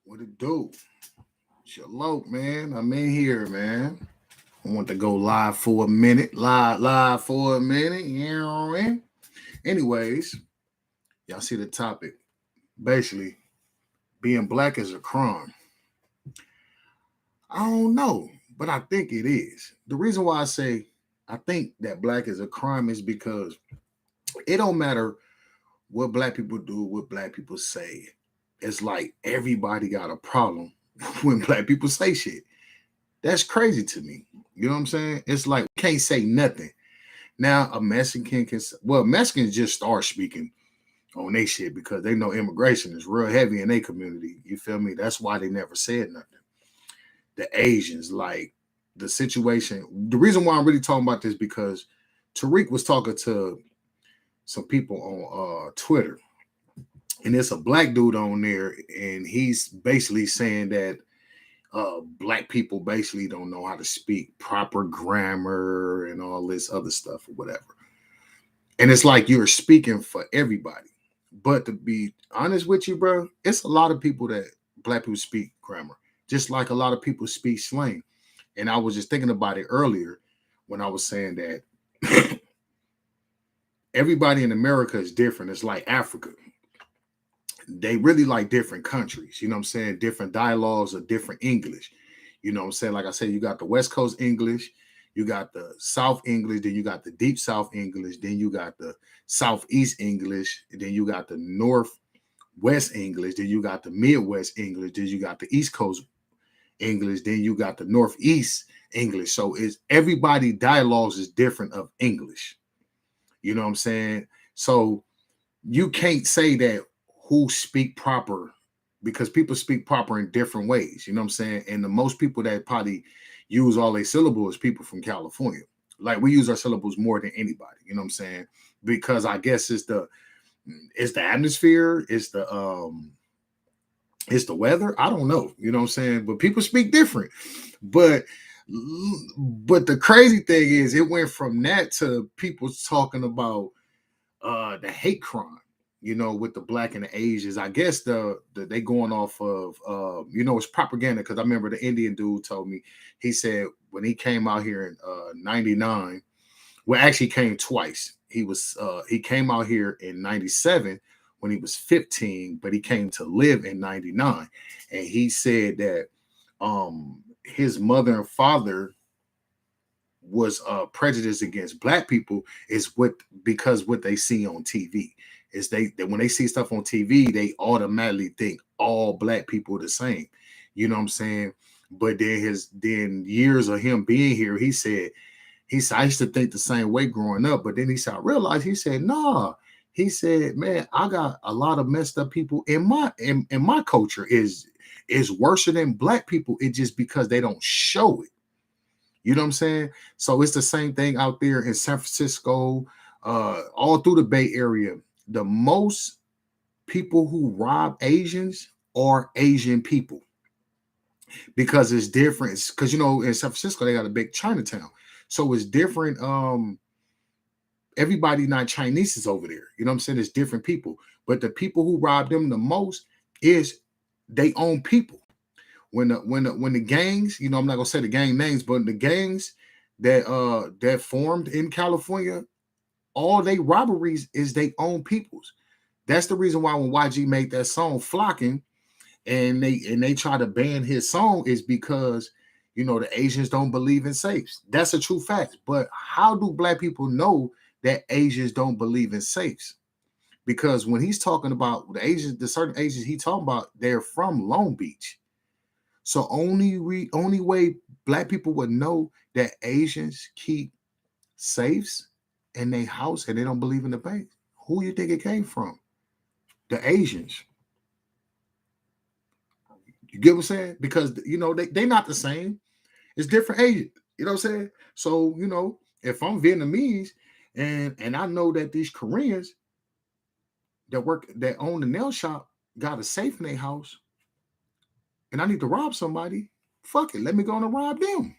What it do? Shalom, man. I'm in here, man. I want to go live for a minute. Live for a minute. You know what I mean? Anyways, y'all see the topic. Basically, being black is a crime. I don't know, but I think it is. The reason why I say I think that black is a crime is because it don't matter what black people do, what black people say. It's like everybody got a problem when black people say shit. That's crazy to me. You know what I'm saying? It's like can't say nothing. Now a Mexican can well, Mexicans just start speaking on their shit because they know immigration is real heavy in their community. You feel me? That's why they never said nothing. The Asians, like the situation. The reason why I'm really talking about this because Tariq was talking to some people on Twitter, and there's a black dude on there, and he's basically saying that black people basically don't know how to speak proper grammar and all this other stuff or whatever. And it's like you're speaking for everybody. But to be honest with you, bro, it's a lot of people that black people speak grammar, just like a lot of people speak slang. And I was just thinking about it earlier when I was saying that everybody in America is different. It's like Africa. They really like different countries. You know what I'm saying? Different dialogues or different English. You know what I'm saying? Like I said, you got the West Coast English, you got the South English, then you got the Deep South English, then you got the Southeast English, then you got the Northwest English, then you got the Midwest English, then you got the East Coast English, then you got the Northeast English. So it's everybody dialogues is different of English. You know what I'm saying? So you can't say that who speak proper because people speak proper in different ways. You know what I'm saying? And the most people that probably use all their syllables is people from California. Like we use our syllables more than anybody. You know what I'm saying? Because I guess it's the atmosphere, it's the weather. I don't know. You know what I'm saying? But people speak different. But but the crazy thing is it went from that to people talking about the hate crime, with the black and the Asians. I guess they going off of it's propaganda because I remember the Indian dude told me, he said when he came out here in 99, well actually came twice. He came out here in 97 when he was 15, but he came to live in 99. And he said that his mother and father was prejudiced against black people is because what they see on TV is that when they see stuff on TV, they automatically think all black people are the same. You know what I'm saying? But then years of him being here, he said I used to think the same way growing up, but then he said I realized, he said, nah. He said, man, I got a lot of messed up people in my culture is worse than black people. It's just because they don't show it. You know what I'm saying? So it's the same thing out there in San Francisco, all through the Bay Area. The most people who rob Asians are Asian people because it's different. Because in San Francisco they got a big Chinatown, so it's different. Everybody not Chinese is over there. You know what I'm saying? It's different people, but the people who rob them the most is they own people. When the gangs, I'm not gonna say the gang names, but the gangs that formed in California, all they robberies is they own peoples. That's the reason why when YG made that song "Flocking" and they try to ban his song is because the Asians don't believe in safes. That's a true fact. But how do black people know that Asians don't believe in safes? Because when he's talking about the certain Asians he talking about, they're from Long Beach. So only way black people would know that Asians keep safes in their house and they don't believe in the bank. Who you think it came from? The Asians. You get what I'm saying? Because they not the same. It's different Asians. You know what I'm saying? So if I'm Vietnamese and I know that these Koreans that own the nail shop got a safe in their house, and I need to rob somebody, fuck it, let me go on and rob them.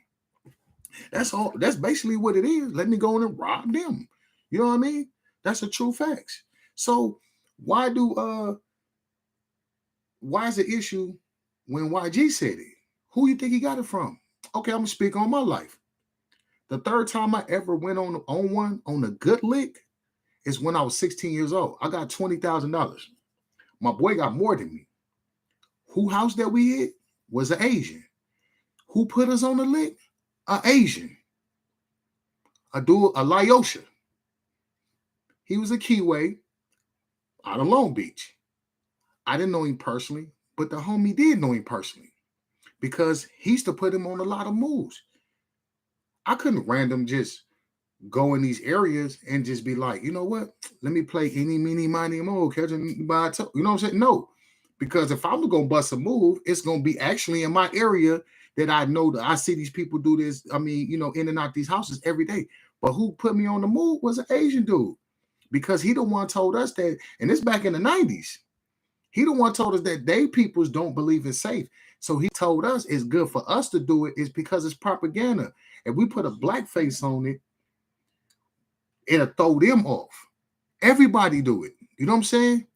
That's all. That's basically what it is. Let me go on and rob them. You know what I mean? That's a true fact. So why is the issue when YG said it. Who you think he got it from? Okay, I'm gonna speak on my life. The third time I ever went on a good lick is when I was 16 years old. I got $20,000. My boy got more than me. Who house that we hit was an Asian. Who put us on the lick? An Asian. A dude, a Lyosha. He was a Kiwi out of Long Beach. I didn't know him personally, but the homie did know him personally because he used to put him on a lot of moves. I couldn't random just go in these areas and just be like, you know what? Let me play any, mini, miny, mo, catching by toe. You know what I'm saying? No, because if I'm gonna bust a move, it's gonna be actually in my area that I know that I see these people do this. I mean, in and out these houses every day. But who put me on the move was an Asian dude because he the one told us that, and it's back in the 90s. He the one told us that they peoples don't believe it's safe. So he told us it's good for us to do it is because it's propaganda. If we put a black face on it, it'll throw them off. Everybody do it. You know what I'm saying?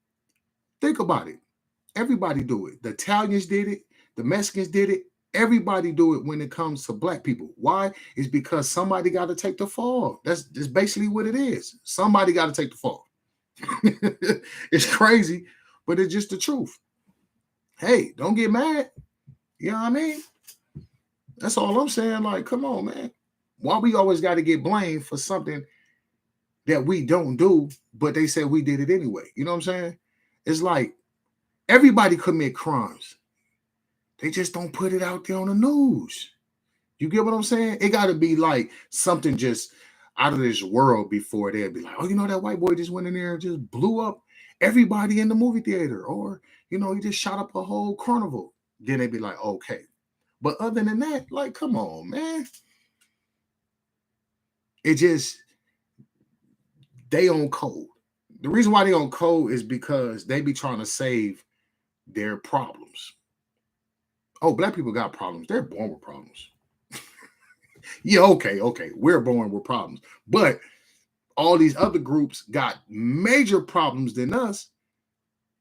Think about it. Everybody do it. The Italians did it. The Mexicans did it. Everybody do it when it comes to black people. Why? It's because somebody got to take the fall. That's basically what it is. Somebody got to take the fall. It's crazy, but it's just the truth. Hey, don't get mad. You know what I mean? That's all I'm saying. Like, come on, man. Why we always got to get blamed for something that we don't do, but they said we did it anyway. You know what I'm saying? It's like everybody commit crimes. They just don't put it out there on the news. You get what I'm saying? It got to be like something just out of this world before they'll be like, oh, that white boy just went in there and just blew up everybody in the movie theater. Or, he just shot up a whole carnival. Then they'd be like, okay. But other than that, like, come on, man. It just, they on code. The reason why they on code is because they be trying to save their problems. Oh, black people got problems. They're born with problems. Yeah, okay. We're born with problems. But all these other groups got major problems than us.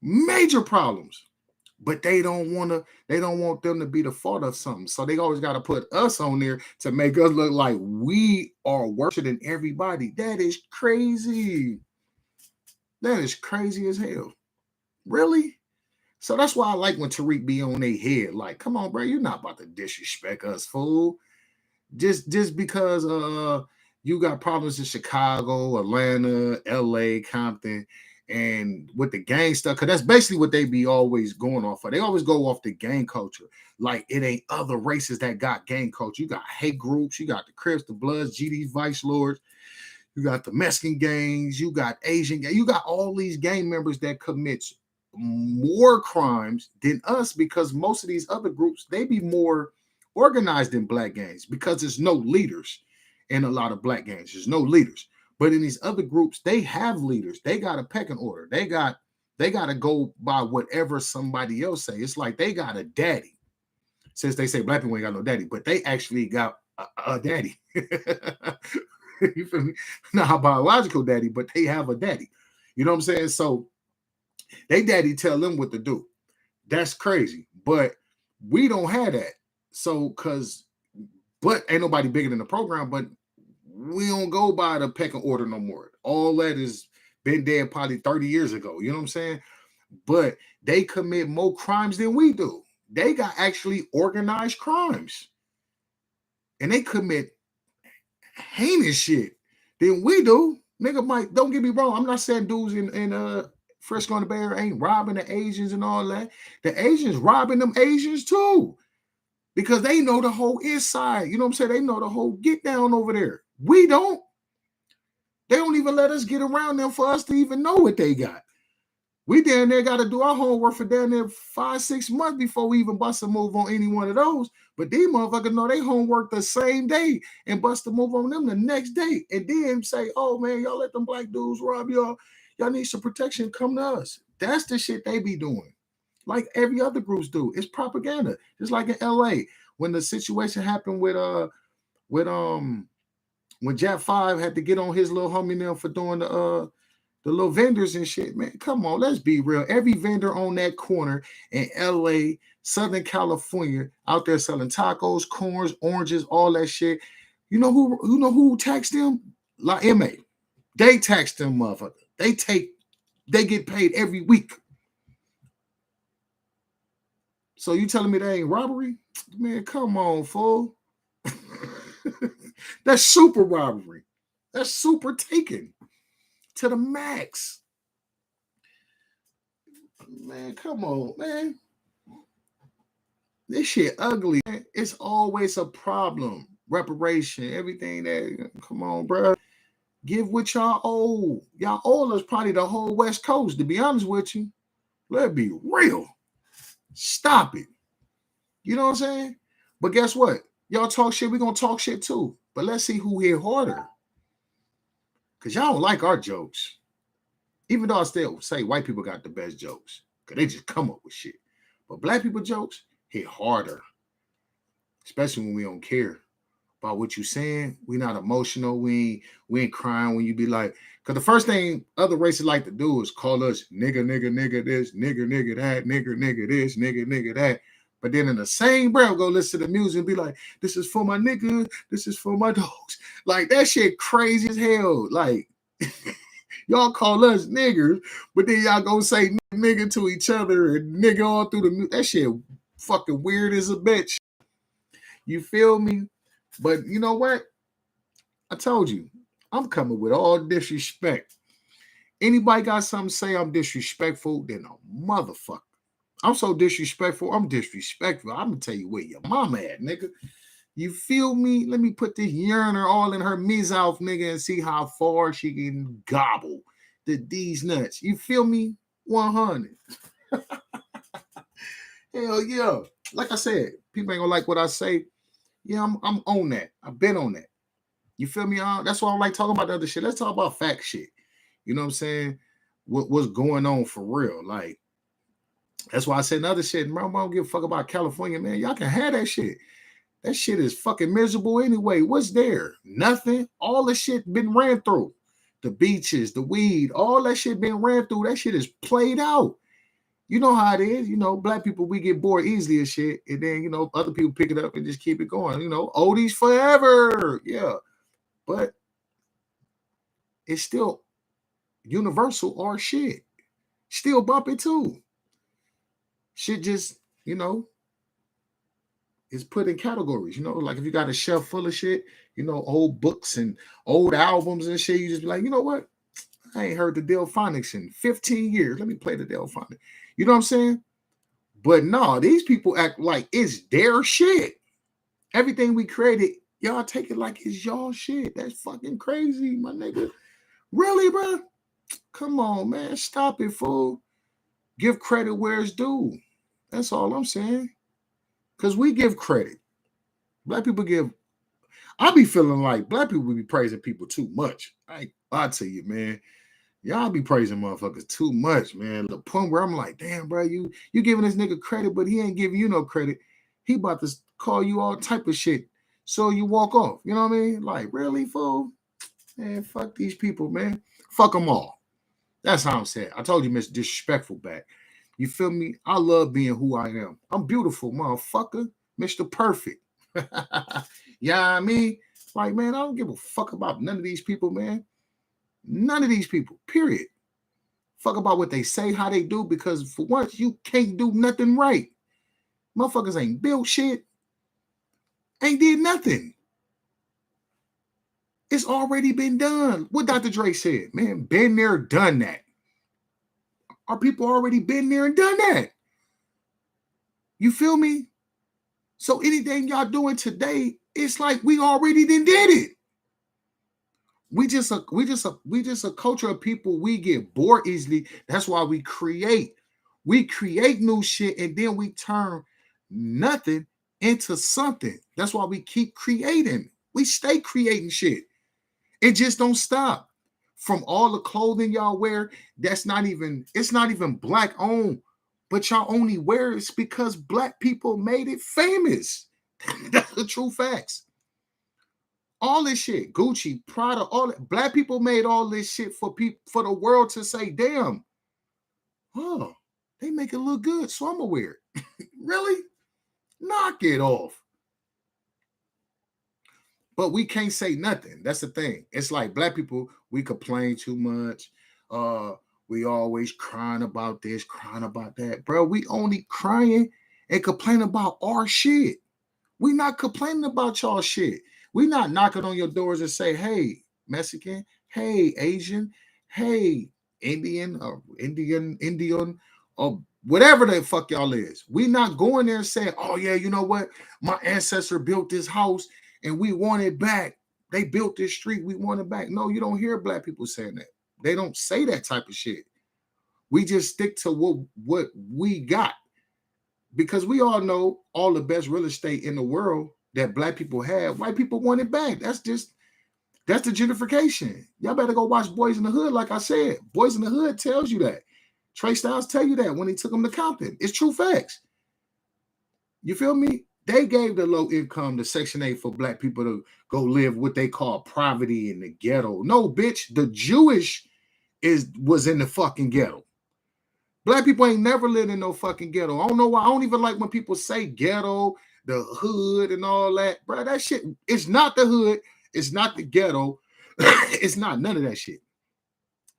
Major problems. But they don't want them to be the fault of something. So they always got to put us on there to make us look like we are worse than everybody. That is crazy. That is crazy as hell. Really? So that's why I like when Tariq be on their head. Like, come on, bro, you're not about to disrespect us, fool. Just because you got problems in Chicago, Atlanta, LA, Compton, and with the gang stuff, because that's basically what they be always going off of. They always go off the gang culture. Like, it ain't other races that got gang culture. You got hate groups, you got the Crips, the Bloods, GDs, Vice Lords, you got the Mexican gangs, you got Asian gangs, you got all these gang members that commit more crimes than us, because most of these other groups, they be more organized than black gangs because there's no leaders in a lot of black gangs. There's no leaders. But in these other groups, they have leaders. They got a pecking order. They got to go by whatever somebody else say. It's like they got a daddy. Since they say black people ain't got no daddy, but they actually got a daddy. You feel me? Not a biological daddy, but they have a daddy. You know what I'm saying? So they daddy tell them what to do. That's crazy. But we don't have that. So, but ain't nobody bigger than the program, but we don't go by the pecking order no more. All that is been dead probably 30 years ago. You know what I'm saying? But they commit more crimes than we do. They got actually organized crimes. And they commit heinous shit than we do. Nigga, Mike, don't get me wrong. I'm not saying dudes in Frisco and the Bay Area ain't robbing the Asians and all that. The Asians robbing them Asians too. Because they know the whole inside. You know what I'm saying? They know the whole get down over there. We don't. They don't even let us get around them for us to even know what they got. We down there got to do our homework for down there 5-6 months before we even bust a move on any one of those. But these motherfuckers know they homework the same day and bust a move on them the next day. And then say, oh, man, y'all let them black dudes rob y'all. Y'all need some protection. Come to us. That's the shit they be doing. Like every other groups do. It's propaganda. Just like in LA. When the situation happened with when Jack 5 had to get on his little homie now for doing The little vendors and shit, man. Come on, let's be real. Every vendor on that corner in LA, Southern California, out there selling tacos, corns, oranges, all that shit. You know who taxed them? La MA. They tax them motherfuckers. They get paid every week. So you telling me that ain't robbery? Man, come on, fool. That's super robbery. That's super taken to the max. Man, come on, man. This shit ugly. Man. It's always a problem. Reparation, everything that. Come on, bro. Give what y'all owe. Y'all owe us probably the whole West Coast, to be honest with you. Let's be real. Stop it. You know what I'm saying? But guess what? Y'all talk shit, we're going to talk shit too. But let's see who hit harder. Because y'all don't like our jokes. Even though I still say white people got the best jokes. Because they just come up with shit. But black people jokes hit harder. Especially when we don't care about what you saying. We not emotional. We ain't crying when you be like, because the first thing other races like to do is call us nigga, nigga, nigga this, nigga, nigga that, nigga, nigga this, nigga, nigga that. But then in the same breath, go listen to the music and be like, this is for my nigga, this is for my dogs. Like, that shit crazy as hell. Like, y'all call us niggers, but then y'all go say nigga to each other and nigga all through the music. That shit fucking weird as a bitch. You feel me? But you know what? I told you, I'm coming with all disrespect. Anybody got something to say I'm disrespectful, then a motherfucker. I'm so disrespectful, I'm disrespectful. I'm going to tell you where your mama at, nigga. You feel me? Let me put this yearner all in her mouth, nigga, and see how far she can gobble these nuts. You feel me? 100. Hell yeah. Like I said, people ain't gonna like what I say. Yeah, I'm on that. I've been on that. You feel me? That's why I don't like talking about the other shit. Let's talk about fact shit. You know what I'm saying? What's going on for real? Like, that's why I said another shit. I don't give a fuck about California, man. Y'all can have that shit. That shit is fucking miserable anyway. What's there? Nothing. All the shit been ran through. The beaches, the weed, all that shit been ran through. That shit is played out. You know how it is. You know, black people, we get bored easily and shit. And then, you know, other people pick it up and just keep it going. You know, oldies forever. Yeah. But it's still universal or shit. Still bumping too. Shit just, you know, is put in categories. You know, like if you got a shelf full of shit, you know, old books and old albums and shit, you just be like, you know what? I ain't heard the Delphonics in 15 years. Let me play the Delphonics. You know what I'm saying? But no, these people act like it's their shit. Everything we created, y'all take it like it's y'all shit. That's fucking crazy, my nigga. Really, bro? Come on, man. Stop it, fool. Give credit where it's due. That's all I'm saying. Because we give credit. Black people give. I be feeling like black people be praising people too much. I tell you, man. Y'all be praising motherfuckers too much, man. The point where I'm like, damn, bro, you giving this nigga credit, but he ain't giving you no credit. He about to call you all type of shit. So you walk off. You know what I mean? Like, really, fool? Man, fuck these people, man. Fuck them all. That's how I'm saying. I told you, Mr. Disrespectful back. You feel me? I love being who I am. I'm beautiful, motherfucker. Mr. Perfect. Yeah, I mean, like, man, I don't give a fuck about none of these people, man. None of these people, period. Fuck about what they say, how they do, because for once, you can't do nothing right. Motherfuckers ain't built shit. Ain't did nothing. It's already been done. What Dr. Dre said, man, been there, done that. Our people already been there and done that. You feel me? So anything y'all doing today, it's like we already did it. We just a culture of people. We get bored easily. That's why we create. We create new shit and then we turn nothing into something. That's why we keep creating. We stay creating shit. It just don't stop. From all the clothing y'all wear, it's not even black owned, but y'all only wear it because black people made it famous. That's the true facts. All this shit, Gucci, Prada, all that. Black people made all this shit for people, for the world to say, damn, oh, they make it look good, so I'm gonna wear it. Really? Knock it off. But we can't say nothing. That's the thing. It's like black people, we complain too much. We always crying about this, crying about that. Bro, we only crying and complaining about our shit. We not complaining about y'all shit. We not knocking on your doors and say, hey, Mexican, hey, Asian, hey, Indian, or Indian, or whatever the fuck y'all is. We not going there and saying, oh yeah, you know what? My ancestor built this house and we want it back. They built this street, we want it back. No, you don't hear black people saying that. They don't say that type of shit. We just stick to what we got. Because we all know all the best real estate in the world that black people have, white people want it back. That's the gentrification. Y'all better go watch Boys in the Hood. Like I said, Boys in the Hood tells you that. Trey Styles tell you that when he took them to Compton. It's true facts. You feel me? They gave the low income, the Section 8 for black people to go live what they call poverty in the ghetto. No, bitch, the Jewish was in the fucking ghetto. Black people ain't never lived in no fucking ghetto. I don't know why. I don't even like when people say ghetto, the hood, and all that. Bro, that shit, it's not the hood. It's not the ghetto. It's not none of that shit.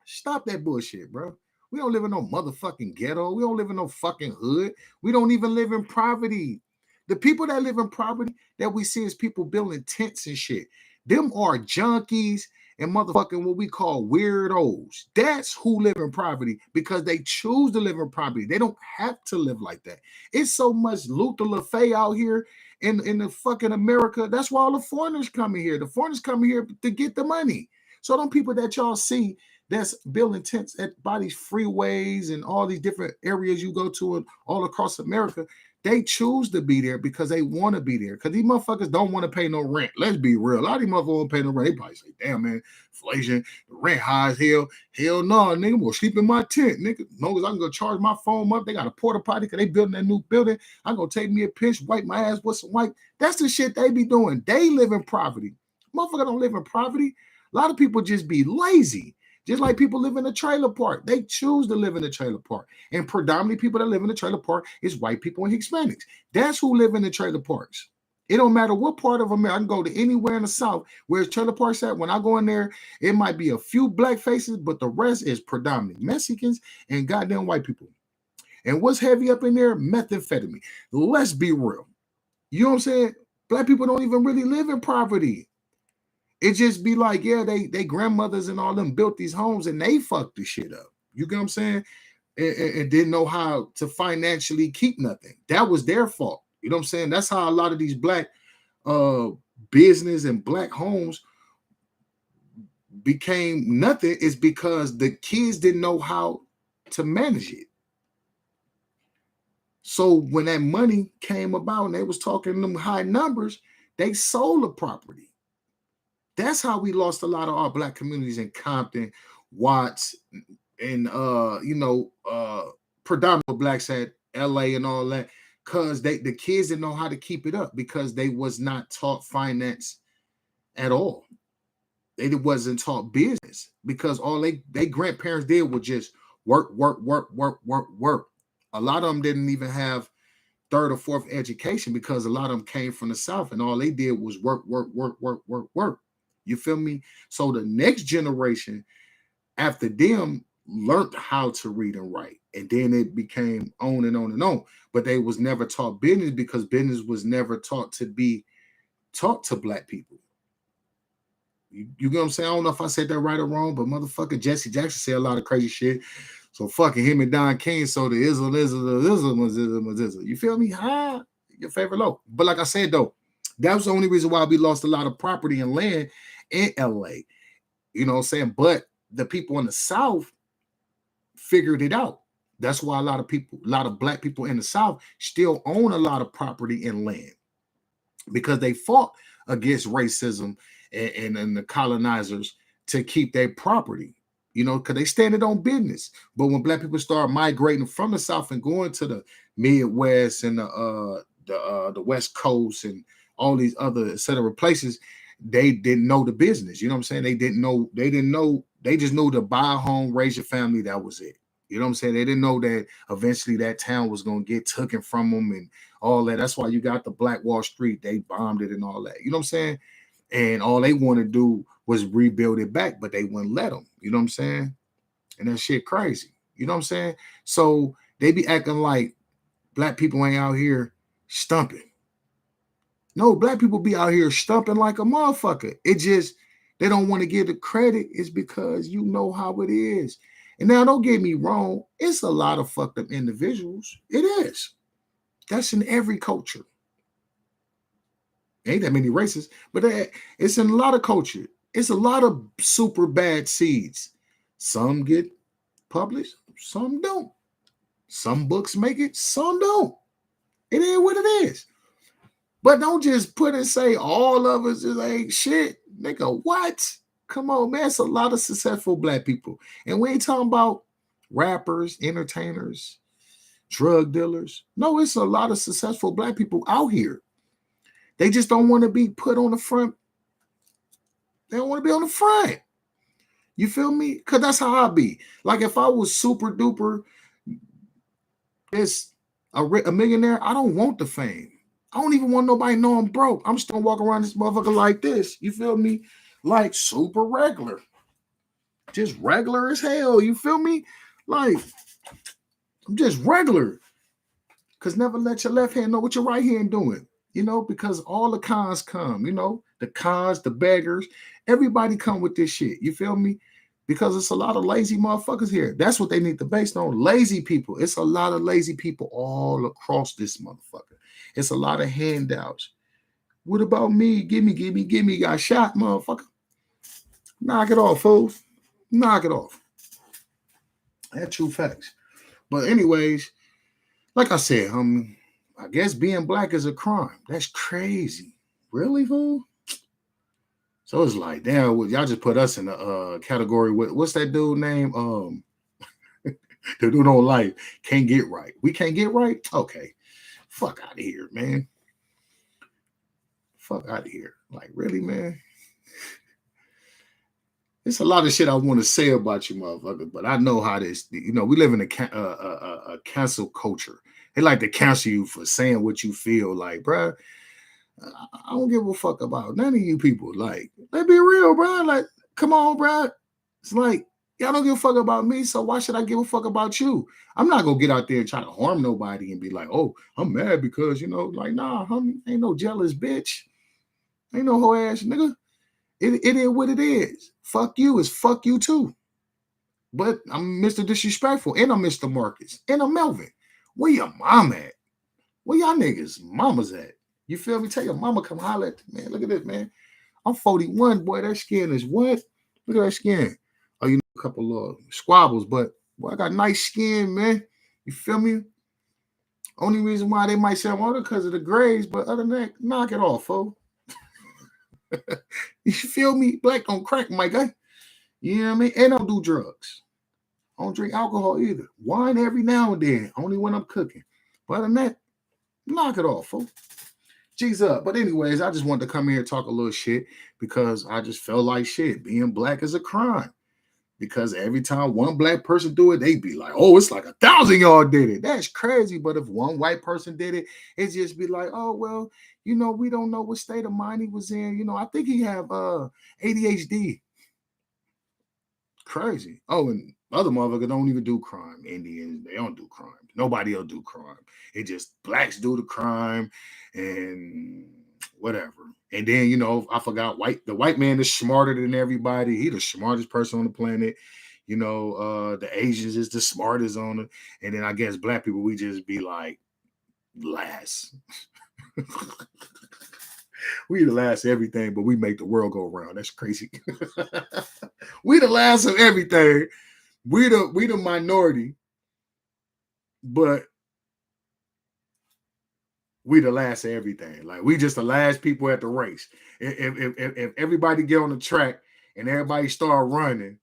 Stop that bullshit, bro. We don't live in no motherfucking ghetto. We don't live in no fucking hood. We don't even live in poverty. The people that live in poverty that we see is people building tents and shit. Them are junkies and motherfucking what we call weirdos. That's who live in poverty because they choose to live in poverty. They don't have to live like that. It's so much Luther LaFay out here in the fucking America. That's why all the foreigners coming here. The foreigners coming here to get the money. So them people that y'all see that's building tents by these freeways and all these different areas you go to and all across America, they choose to be there because they want to be there. Because these motherfuckers don't want to pay no rent. Let's be real. A lot of these motherfuckers won't pay no rent. They probably say, damn, man, inflation, the rent high as hell. Hell no, nigga, we'll sleep in my tent, nigga. As long as I can go charge my phone up, they got a porta potty because they building that new building. I'm going to take me a pinch, wipe my ass with some wipe. That's the shit they be doing. They live in poverty. Motherfucker don't live in poverty. A lot of people just be lazy. Just like people live in a trailer park. They choose to live in a trailer park. And predominantly people that live in a trailer park is white people and Hispanics. That's who live in the trailer parks. It don't matter what part of America. I can go to anywhere in the South where trailer parks at. When I go in there, it might be a few black faces, but the rest is predominantly Mexicans and goddamn white people. And what's heavy up in there? Methamphetamine. Let's be real. You know what I'm saying? Black people don't even really live in poverty. It just be like, yeah, they grandmothers and all them built these homes and they fucked the shit up. You get what I'm saying? And didn't know how to financially keep nothing. That was their fault. You know what I'm saying? That's how a lot of these black business and black homes became nothing, is because the kids didn't know how to manage it. So when that money came about and they was talking them high numbers, they sold the property. That's how we lost a lot of our black communities in Compton, Watts, and predominant blacks at LA and all that, because the kids didn't know how to keep it up because they was not taught finance at all. They wasn't taught business because all they grandparents did was just work. A lot of them didn't even have third or fourth education because a lot of them came from the South and all they did was work. You feel me? So the next generation after them learned how to read and write. And then it became on and on and on. But they was never taught business because business was never taught to be taught to black people. You get what I'm saying? I don't know if I said that right or wrong, but motherfucker Jesse Jackson said a lot of crazy shit. So fucking him and Don King, so the ism. You feel me? Your favorite low. But like I said, though, that was the only reason why we lost a lot of property and land in LA. You know what I'm saying? But the people in the South figured it out. That's why a lot of black people in the South still own a lot of property and land because they fought against racism and the colonizers to keep their property, because they standing on business. But when black people start migrating from the South and going to the Midwest and the West Coast and all these other etc. places, they didn't know the business. You know what I'm saying? They didn't know. They just knew to buy a home, raise your family. That was it. You know what I'm saying? They didn't know that eventually that town was gonna get taken from them and all that. That's why you got the Black Wall Street. They bombed it and all that. You know what I'm saying? And all they want to do was rebuild it back, but they wouldn't let them. You know what I'm saying? And that shit crazy. You know what I'm saying? So they be acting like black people ain't out here stumping. No, black people be out here stumping like a motherfucker. It just they don't want to give the credit is because you know how it is. And now don't get me wrong, it's a lot of fucked up individuals. It is. That's in every culture. Ain't that many races, but it's in a lot of culture. It's a lot of super bad seeds. Some get published, some don't. Some books make it, some don't. It is what it is. But don't just put and say all of us is ain't shit. Nigga, what? Come on, man. It's a lot of successful black people. And we ain't talking about rappers, entertainers, drug dealers. No, it's a lot of successful black people out here. They just don't want to be put on the front. They don't want to be on the front. You feel me? Because that's how I be. Like if I was super duper this a millionaire, I don't want the fame. I don't even want nobody to know I'm broke. I'm just gonna walk around this motherfucker like this. You feel me? Like super regular. Just regular as hell. You feel me? Like I'm just regular. Cause never let your left hand know what your right hand doing. You know, because all the cons come, you know, the cons, the beggars, everybody come with this shit. You feel me? Because it's a lot of lazy motherfuckers here. That's what they need to base on. Lazy people. It's a lot of lazy people all across this motherfucker. It's a lot of handouts. What about me? Give me. Got shot, motherfucker. Knock it off, fools. Knock it off. That's true facts. But anyways, like I said, I guess being black is a crime. That's crazy. Really, fool? So it's like, damn, y'all just put us in the category with what's that dude name? The dude don't like can't get right. We can't get right? Okay. Fuck out of here, man. Fuck out of here. Like, really, man? It's a lot of shit I want to say about you, motherfucker, but I know how this, you know, we live in a cancel culture. They like to cancel you for saying what you feel like, bruh. I don't give a fuck about none of you people. Like, let's be real, bruh. Like, come on, bruh. It's like, y'all don't give a fuck about me, so why should I give a fuck about you? I'm not gonna get out there and try to harm nobody and be like, oh, I'm mad because, you know, like, nah, homie, ain't no jealous bitch. Ain't no hoe ass nigga. It is what it is. Fuck you is fuck you too. But I'm Mr. Disrespectful and I'm Mr. Marcus and I'm Melvin. Where your mom at? Where y'all niggas mamas at? You feel me? Tell your mama come holler at me, man. Look at this, man. I'm 41, boy. That skin is what? Look at that skin. Oh, you know, a couple of squabbles, but boy, I got nice skin, man. You feel me? Only reason why they might say I'm older because of the grades, but other than that, knock it off, folks. You feel me? Black don't crack, my guy. You know what I mean? And I don't do drugs. I don't drink alcohol either. Wine every now and then, only when I'm cooking. But other than that, knock it off, folks. G's up. But anyways, I just wanted to come here and talk a little shit because I just felt like shit. Being black is a crime. Because every time one black person do it, they be like, oh, it's like 1,000 y'all did it. That's crazy. But if one white person did it, it just be like, oh, well, you know, we don't know what state of mind he was in. You know, I think he have ADHD. Crazy. Oh, and other motherfuckers don't even do crime. Indians, they don't do crime. Nobody will do crime. It just blacks do the crime and whatever. And then, you know, I forgot the white man is smarter than everybody. He the smartest person on the planet. You know, the Asians is the smartest on it. And then I guess black people, we just be like last. We the last of everything, but we make the world go around. That's crazy. We the last of everything. We the minority, but we the last of everything. Like we just the last people at the race. If everybody get on the track and everybody start running,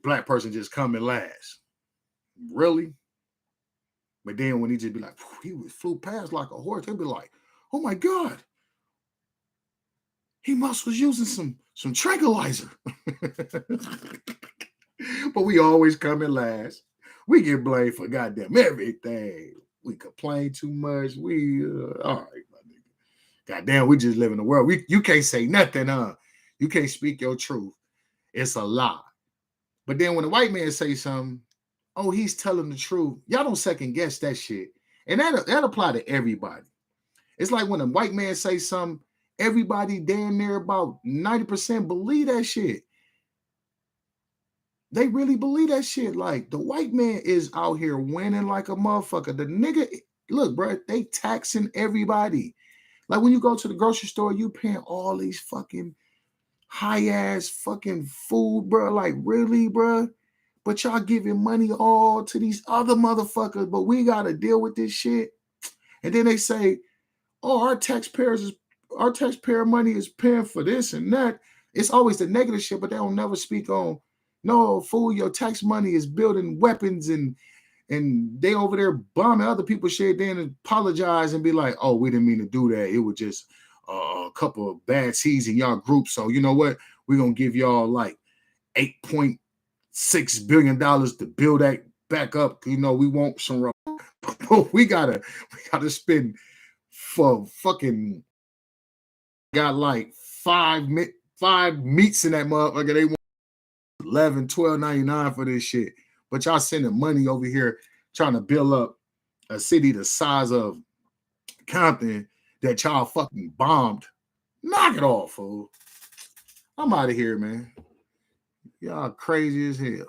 black person just coming last. Really? But then when he just be like, he flew past like a horse, they'd be like, oh my God. He must was using some tranquilizer. But we always come in last. We get blamed for goddamn everything. We complain too much. We all right, my nigga. Goddamn, we just live in the world. You can't say nothing, huh? You can't speak your truth. It's a lie. But then when a white man say something, oh, he's telling the truth. Y'all don't second guess that shit. And that apply to everybody. It's like when a white man say something, everybody damn near about 90% believe that shit. They really believe that shit. Like the white man is out here winning like a motherfucker. The nigga, look, bro, they taxing everybody. Like when you go to the grocery store, you paying all these fucking high ass fucking food, bro. Like really, bro. But y'all giving money all to these other motherfuckers. But we gotta deal with this shit. And then they say, "Oh, our taxpayer money is paying for this and that." It's always the negative shit, but they don't never speak on. No, fool, your tax money is building weapons and they over there bombing other people's shit, then apologize and be like, oh, we didn't mean to do that. It was just a couple of bad seeds in y'all group. So you know what? We're going to give y'all like $8.6 billion to build that back up. You know, we want some we gotta spend for fucking got like five meats in that motherfucker. They want 11, 12.99 for this shit. But y'all sending money over here trying to build up a city the size of Compton that y'all fucking bombed. Knock it off, fool. I'm out of here, man. Y'all crazy as hell.